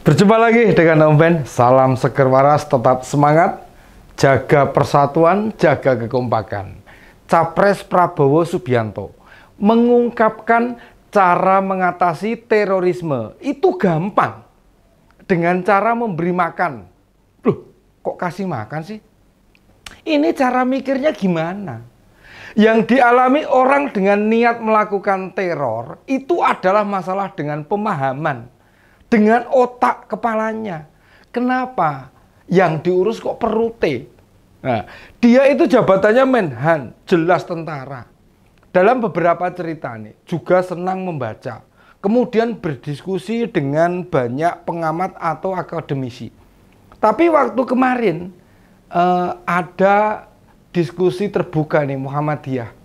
Berjumpa lagi dengan Om Ben. Salam seger waras, tetap semangat, jaga persatuan, jaga kekompakan. Capres Prabowo Subianto mengungkapkan cara mengatasi terorisme itu gampang dengan cara memberi makan. Loh, kok kasih makan sih? Ini cara mikirnya gimana? Yang dialami orang dengan niat melakukan teror itu adalah masalah dengan pemahaman, dengan otak kepalanya. Kenapa? Yang diurus kok perute. Nah, dia itu jabatannya Menhan, jelas tentara. Dalam beberapa cerita nih, juga senang membaca. Kemudian berdiskusi dengan banyak pengamat atau akademisi. Tapi waktu kemarin ada diskusi terbuka nih Muhammadiyah.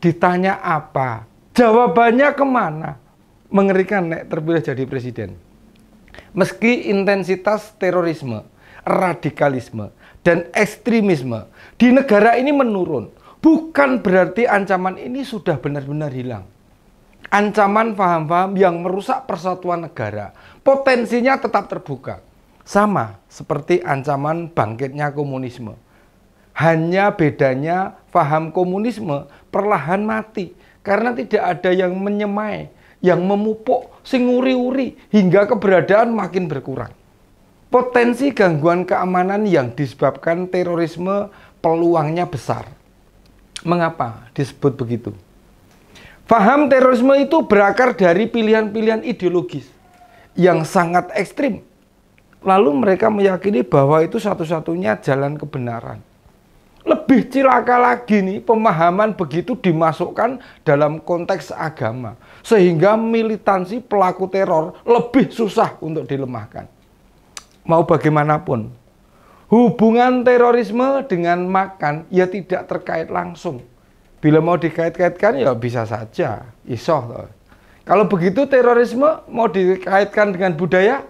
Ditanya apa? Jawabannya kemana? Mengerikan nek terpilih jadi presiden. Meski intensitas terorisme, radikalisme, dan ekstremisme di negara ini menurun, bukan berarti ancaman ini sudah benar-benar hilang. Ancaman paham-paham yang merusak persatuan negara potensinya tetap terbuka. Sama seperti ancaman bangkitnya komunisme. Hanya bedanya paham komunisme perlahan mati karena tidak ada yang menyemai, yang memupuk, sing uri-uri hingga keberadaan makin berkurang. Potensi gangguan keamanan yang disebabkan terorisme peluangnya besar. Mengapa disebut begitu? Paham terorisme itu berakar dari pilihan-pilihan ideologis yang sangat ekstrim. Lalu mereka meyakini bahwa itu satu-satunya jalan kebenaran. Lebih cilaka lagi nih, pemahaman begitu dimasukkan dalam konteks agama. Sehingga militansi pelaku teror lebih susah untuk dilemahkan. Mau bagaimanapun, hubungan terorisme dengan makan ya tidak terkait langsung. Bila mau dikait-kaitkan ya bisa saja, isoh. Kalau begitu terorisme mau dikaitkan dengan budaya,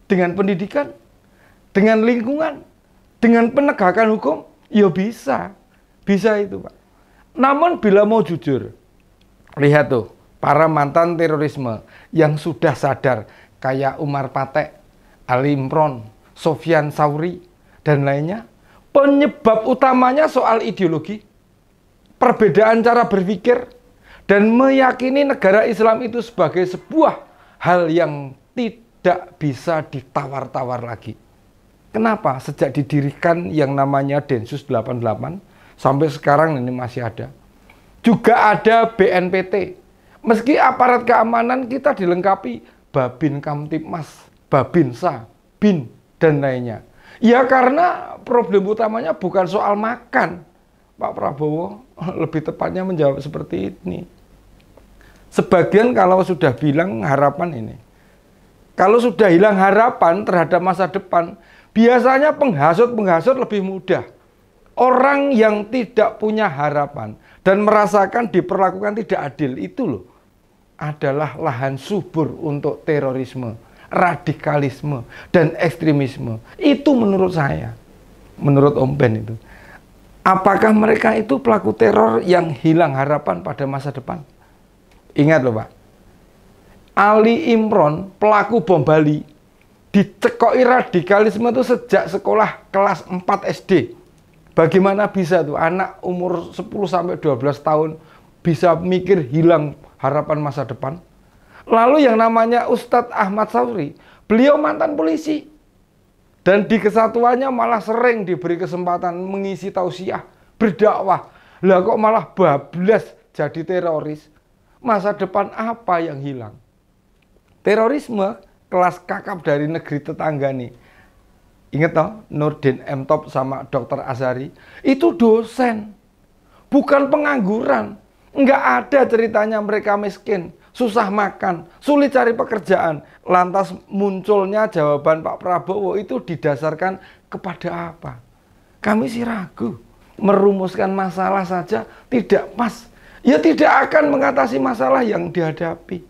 dengan pendidikan, dengan lingkungan, dengan penegakan hukum, ya bisa. Bisa itu, Pak. Namun bila mau jujur, lihat tuh, para mantan terorisme yang sudah sadar kayak Umar Patek, Ali Imron, Sofyan Sauri, dan lainnya, penyebab utamanya soal ideologi, perbedaan cara berpikir, dan meyakini negara Islam itu sebagai sebuah hal yang tidak bisa ditawar-tawar lagi. Kenapa? Sejak didirikan yang namanya Densus 88, sampai sekarang ini masih ada. Juga ada BNPT. Meski aparat keamanan kita dilengkapi Babin Kamtipmas, Babinsa, BIN, dan lainnya. Ya karena problem utamanya bukan soal makan. Pak Prabowo lebih tepatnya menjawab seperti ini. Sebagian kalau sudah bilang harapan ini. Kalau sudah hilang harapan terhadap masa depan, biasanya penghasut-penghasut lebih mudah. Orang yang tidak punya harapan dan merasakan diperlakukan tidak adil itu loh adalah lahan subur untuk terorisme, radikalisme, dan ekstremisme. Itu menurut saya, menurut Om Ben itu. Apakah mereka itu pelaku teror yang hilang harapan pada masa depan? Ingat loh Pak, Ali Imron, pelaku bom Bali, dicekoki radikalisme itu sejak sekolah kelas 4 SD. Bagaimana bisa tuh anak umur 10-12 tahun bisa mikir hilang harapan masa depan? Lalu yang namanya Ustadz Ahmad Sauri, beliau mantan polisi. Dan di kesatuannya malah sering diberi kesempatan mengisi tausiah, berdakwah. Lah kok malah bablas jadi teroris? Masa depan apa yang hilang? Terorisme kelas kakap dari negeri tetangga nih. Ingat toh, Nurdin M. Top sama Dr. Azhari itu dosen, bukan pengangguran. Nggak ada ceritanya mereka miskin, susah makan, sulit cari pekerjaan. Lantas munculnya jawaban Pak Prabowo itu didasarkan kepada apa? Kami sih ragu. Merumuskan masalah saja tidak pas. Ya tidak akan mengatasi masalah yang dihadapi.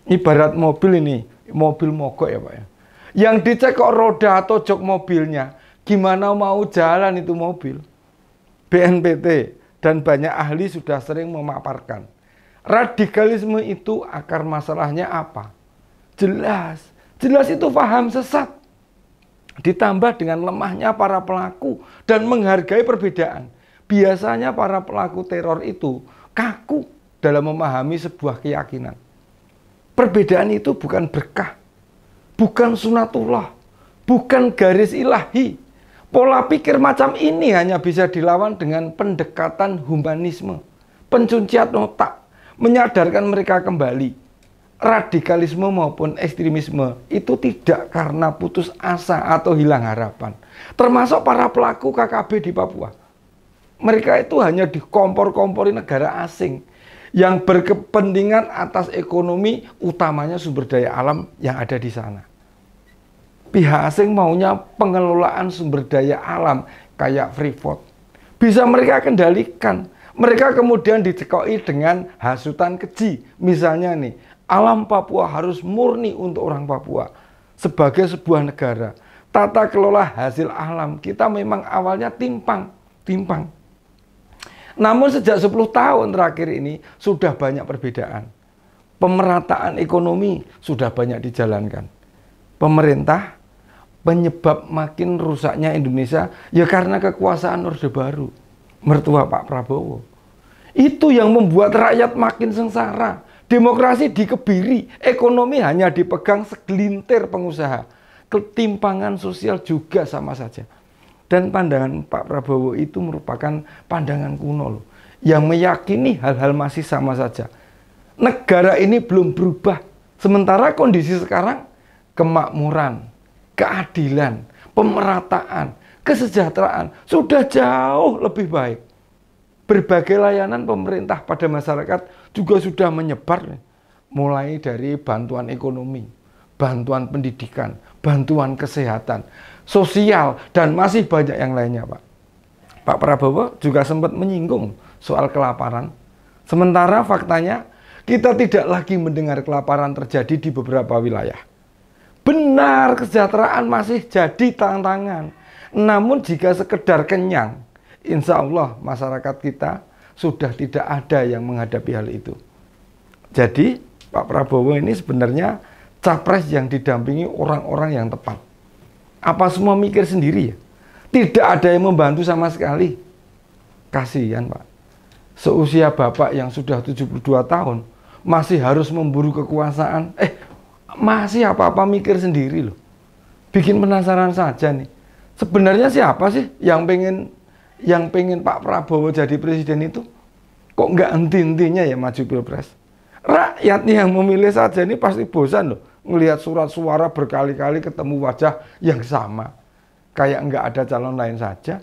Ibarat mobil ini, mobil mogok ya Pak ya. Yang dicek kok roda atau jok mobilnya, gimana mau jalan itu mobil? BNPT dan banyak ahli sudah sering memaparkan. Radikalisme itu akar masalahnya apa? Jelas, Jelas itu paham sesat. Ditambah dengan lemahnya para pelaku dan menghargai perbedaan. Biasanya para pelaku teror itu kaku dalam memahami sebuah keyakinan. Perbedaan itu bukan berkah, bukan sunatullah, bukan garis ilahi. Pola pikir macam ini hanya bisa dilawan dengan pendekatan humanisme, pencucian otak, menyadarkan mereka kembali. Radikalisme maupun ekstremisme itu tidak karena putus asa atau hilang harapan. Termasuk para pelaku KKB di Papua. Mereka itu hanya dikompor-kompori negara asing yang berkepentingan atas ekonomi, utamanya sumber daya alam yang ada di sana. Pihak asing maunya pengelolaan sumber daya alam kayak Freeport. Bisa mereka kendalikan. Mereka kemudian dicekoi dengan hasutan keji. Misalnya nih, alam Papua harus murni untuk orang Papua. Sebagai sebuah negara, tata kelola hasil alam kita memang awalnya timpang. Namun sejak 10 tahun terakhir ini sudah banyak perbedaan. Pemerataan ekonomi sudah banyak dijalankan. Pemerintah penyebab makin rusaknya Indonesia ya karena kekuasaan Orde Baru, mertua Pak Prabowo. Itu yang membuat rakyat makin sengsara. Demokrasi dikebiri, ekonomi hanya dipegang segelintir pengusaha. Ketimpangan sosial juga sama saja. Dan pandangan Pak Prabowo itu merupakan pandangan kuno loh, yang meyakini hal-hal masih sama saja. Negara ini belum berubah. Sementara kondisi sekarang kemakmuran, keadilan, pemerataan, kesejahteraan sudah jauh lebih baik. Berbagai layanan pemerintah pada masyarakat juga sudah menyebar, mulai dari bantuan ekonomi, bantuan pendidikan, bantuan kesehatan, sosial, dan masih banyak yang lainnya, Pak. Pak Prabowo juga sempat menyinggung soal kelaparan. Sementara faktanya kita tidak lagi mendengar kelaparan terjadi di beberapa wilayah. Benar, kesejahteraan masih jadi tantangan. Namun jika sekedar kenyang, insya Allah masyarakat kita sudah tidak ada yang menghadapi hal itu. Jadi Pak Prabowo ini sebenarnya capres yang didampingi orang-orang yang tepat. Apa semua mikir sendiri ya? Tidak ada yang membantu sama sekali. Kasihan Pak. Seusia Bapak yang sudah 72 tahun masih harus memburu kekuasaan. Masih apa-apa mikir sendiri loh. Bikin penasaran saja nih. Sebenarnya siapa sih yang pengen Pak Prabowo jadi presiden itu? Kok nggak henti-hentinya ya maju pilpres? Rakyatnya yang memilih saja ini pasti bosan loh. Ngelihat surat suara berkali-kali ketemu wajah yang sama. Kayak nggak ada calon lain saja.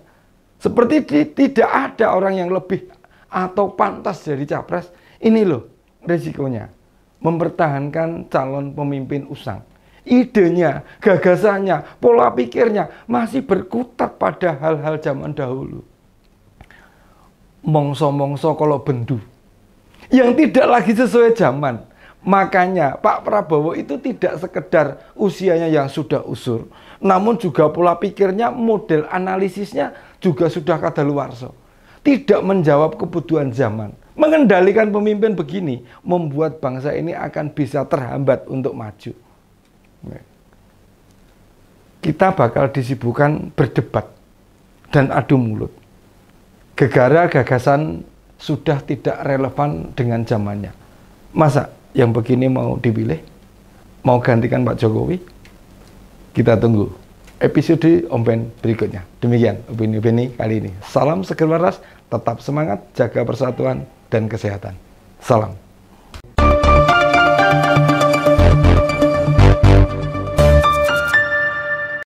Seperti tidak ada orang yang lebih atau pantas jadi capres. Ini loh resikonya. Mempertahankan calon pemimpin usang. Idenya, gagasannya, pola pikirnya masih berkutat pada hal-hal zaman dahulu. Mongso-mongso kalau bendu. Yang tidak lagi sesuai zaman. Makanya Pak Prabowo itu tidak sekedar usianya yang sudah usur, namun juga pola pikirnya, model analisisnya juga sudah kadaluwarsa. Tidak menjawab kebutuhan zaman. Mengendalikan pemimpin begini membuat bangsa ini akan bisa terhambat untuk maju. Kita bakal disibukkan berdebat dan adu mulut. Gegara gagasan sudah tidak relevan dengan zamannya. Masa yang begini mau dipilih? Mau gantikan Pak Jokowi? Kita tunggu episode Omben berikutnya. Demikian opini-opini kali ini. Salam seger waras, tetap semangat, jaga persatuan dan kesehatan. Salam.